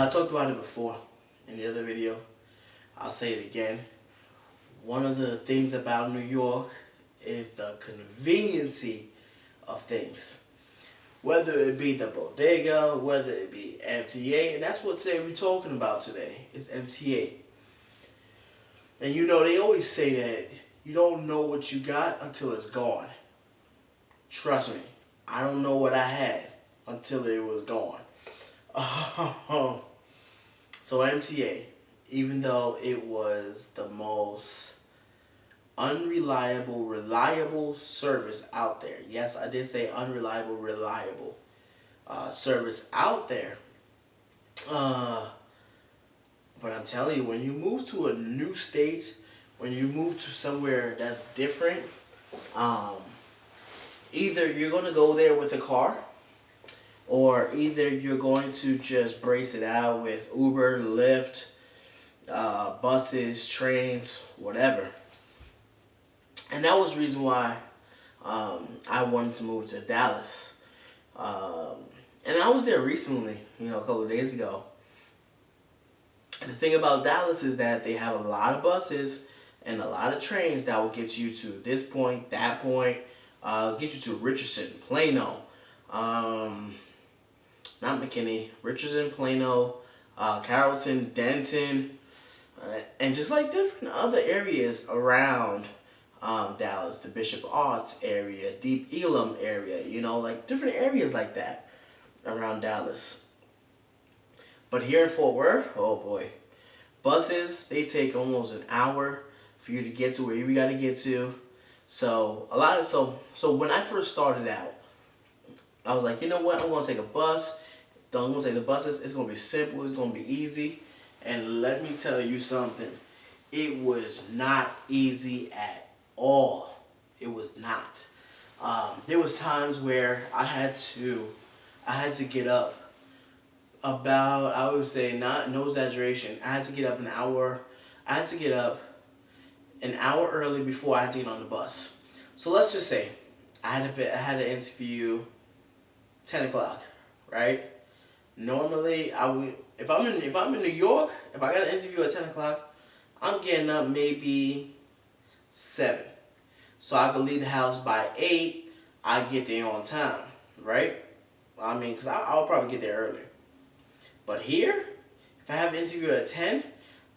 I talked about it before in the other video. I'll say it again. One of the things about New York is the conveniency of things. Whether it be the bodega, whether it be MTA, and that's what today we're talking about today, is MTA. And they always say that you don't know what you got until it's gone. Trust me, I don't know what I had until it was gone. So MTA, even though it was the most unreliable, reliable service out there. Yes, I did say unreliable, reliable service out there. But I'm telling you, when you move to a new state, when you move to somewhere that's different, either you're going to go there with a car, or either you're going to just brace it out with Uber, Lyft, buses, trains, whatever. And that was the reason why I wanted to move to Dallas. And I was there recently, a couple of days ago. The thing about Dallas is that they have a lot of buses and a lot of trains that will get you to this point, that point, get you to Richardson, Plano, not McKinney, Richardson, Plano, Carrollton, Denton, and just like different other areas around Dallas, the Bishop Arts area, Deep Elam area, like different areas like that around Dallas. But here in Fort Worth, oh boy, buses, they take almost an hour for you to get to where you got to get to. So so when I first started out, I was like, you know what, I'm going to take a bus. I'm going to take the buses. It's going to be simple. It's going to be easy. And let me tell you something. It was not easy at all. It was not. There was times where I had to get up about, I would say, no exaggeration, I had to get up an hour. I had to get up an hour early before I had to get on the bus. So let's just say I had an interview 10 o'clock, right? Normally, if I'm in New York, if I got an interview at 10 o'clock, I'm getting up maybe 7. So I could leave the house by 8. I get there on time, right? I mean, because I'll probably get there early. But here, if I have an interview at 10,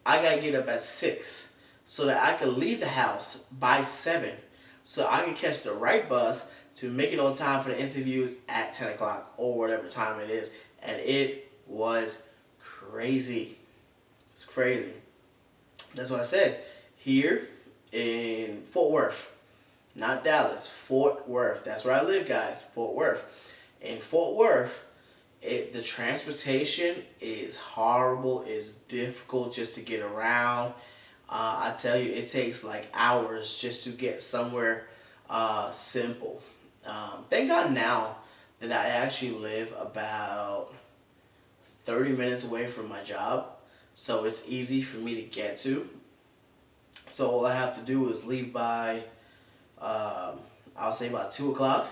I got to get up at 6 so that I could leave the house by 7 so I can catch the right bus to make it on time for the interviews at 10 o'clock or whatever time it is. And it was crazy. It's crazy. That's what I said. Here in Fort Worth, not Dallas, Fort Worth. That's where I live, guys, Fort Worth. In Fort Worth, the transportation is horrible. It's difficult just to get around. I tell you, it takes like hours just to get somewhere simple. Thank God now that I actually live about 30 minutes away from my job, so it's easy for me to get to. So all I have to do is leave by, I'll say about 2 o'clock,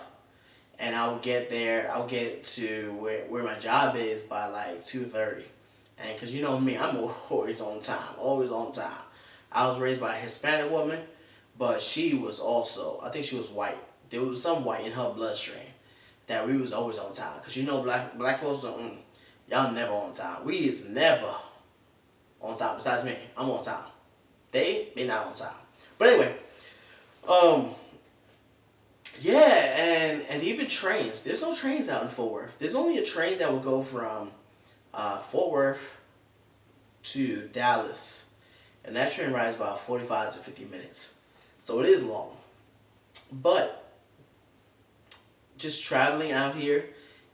and I'll get to where my job is by like 2:30. And because you know me, I'm always on time, always on time. I was raised by a Hispanic woman, but she was also, I think she was white. There was some white in her bloodstream that we was always on time. Because black folks don't, y'all never on time. We is never on time. Besides me, I'm on time. They not on time. But anyway, yeah, and even trains. There's no trains out in Fort Worth. There's only a train that will go from Fort Worth to Dallas. And that train rides about 45 to 50 minutes. So it is long. But just traveling out here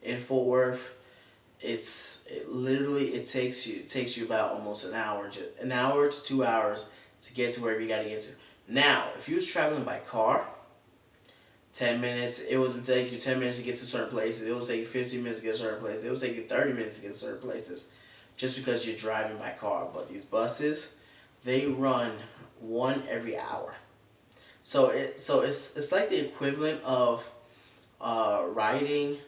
in Fort Worth, it takes you about almost an hour to 2 hours to get to wherever you got to get to. Now, if you was traveling by car, 10 minutes, it would take you 10 minutes to get to certain places. It would take you 15 minutes to get to certain places. It would take you 30 minutes to get to certain places just because you're driving by car. But these buses, they run one every hour. So it's like the equivalent of riding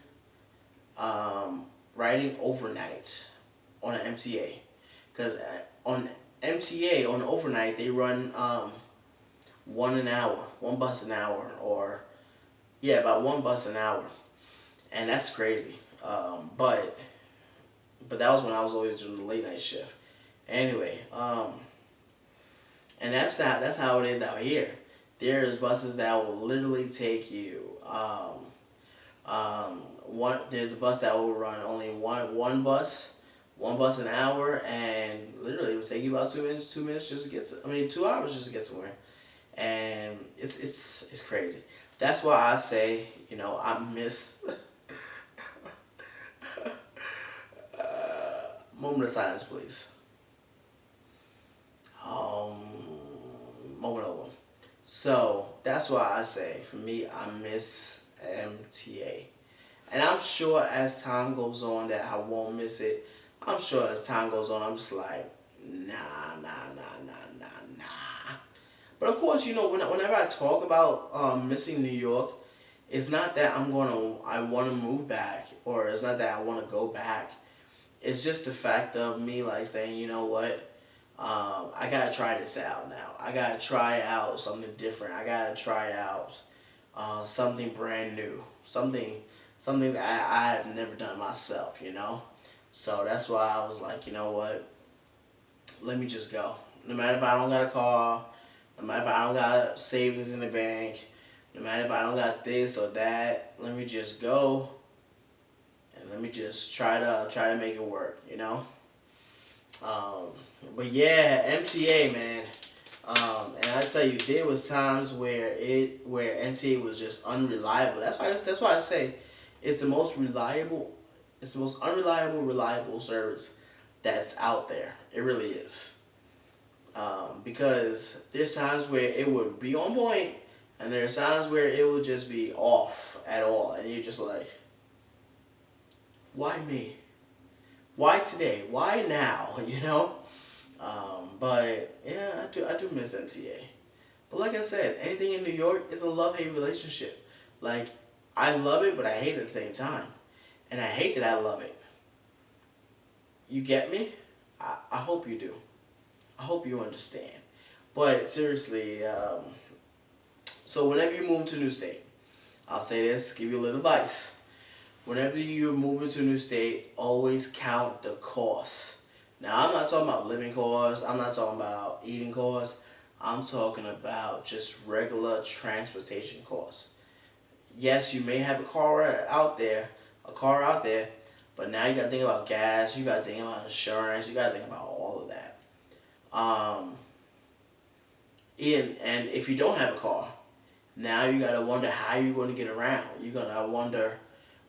overnight on an MTA, because on MTA on overnight they run one bus an hour, or yeah, about one bus an hour, and that's crazy. But that was when I was always doing the late night shift. Anyway, and that's how it is out here. There's buses that will literally take you. There's a bus that will run only one bus an hour, and literally it would take you about 2 minutes, 2 minutes just to get to. I mean, 2 hours just to get somewhere, and it's crazy. That's why I say, I miss. Moment of silence, please. Um, Moment of one. So that's why I say, for me, I miss MTA. And I'm sure as time goes on that I won't miss it. I'm sure as time goes on, I'm just like, nah, nah, nah, nah, nah, nah. But of course, whenever I talk about missing New York, it's not that I want to move back, or it's not that I want to go back. It's just the fact of me like saying, you know what, I gotta try this out now. I gotta try out something different. I gotta try out something brand new, something that I have never done myself. So that's why I was like, you know what, let me just go. No matter if I don't got a car, no matter if I don't got savings in the bank, no matter if I don't got this or that, let me just go and let me just try to make it work. Um, but yeah, MTA, man. And I tell you, there was times where MTA was just unreliable. That's why I say it's the most reliable, it's the most unreliable, reliable service that's out there. It really is. Because there's times where it would be on point, and there's times where it would just be off at all, and you're just like, why me? Why today? Why now? But yeah, I do miss MTA. But like I said, anything in New York is a love-hate relationship. Like, I love it, but I hate it at the same time. And I hate that I love it. You get me? I hope you do. I hope you understand. But seriously, so whenever you move to a new state, I'll say this, give you a little advice. Whenever you're moving to a new state, always count the cost. Now, I'm not talking about living costs. I'm not talking about eating costs. I'm talking about just regular transportation costs. Yes, you may have a car out there, but now you got to think about gas. You got to think about insurance. You got to think about all of that. Um, and if you don't have a car, now you got to wonder how you're going to get around. You're going to wonder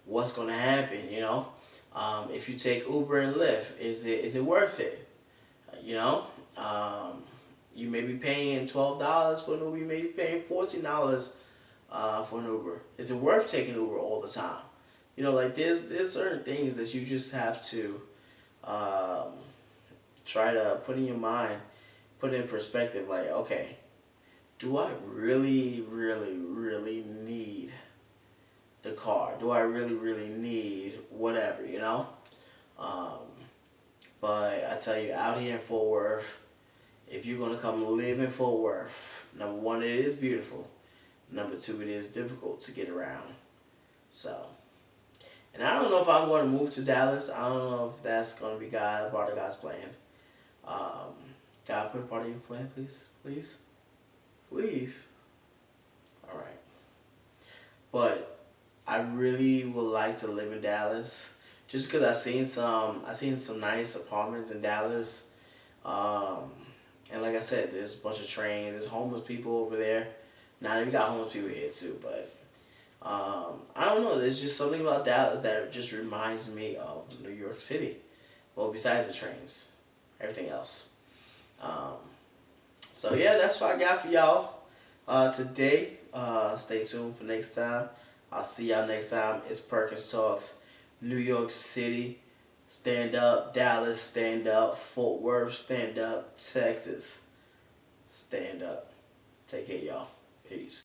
what's going to happen. If you take Uber and Lyft, is it worth it? You know, you may be paying $12 for an Uber. You may be paying $14 for an Uber. Is it worth taking Uber all the time? Like there's certain things that you just have to try to put in your mind, put in perspective. Like, okay, do I really, really, really need the car? Do I really, really need whatever? Um, but I tell you, out here in Fort Worth, if you're going to come live in Fort Worth, number one, it is beautiful. Number two, it is difficult to get around. So, and I don't know if I'm going to move to Dallas. I don't know if that's going to be part of God's plan. Um, God, put a part of your plan, please. Please. Please. All right. But I really would like to live in Dallas, just because I've seen some nice apartments in Dallas, and like I said, there's a bunch of trains, there's homeless people over there. Now you got homeless people here too, but I don't know. There's just something about Dallas that just reminds me of New York City. Well, besides the trains, everything else. Um, so yeah, that's what I got for y'all today. Stay tuned for next time. I'll see y'all next time. It's Perkins Talks, New York City. Stand up. Dallas, stand up. Fort Worth, stand up. Texas, stand up. Take care, y'all. Peace.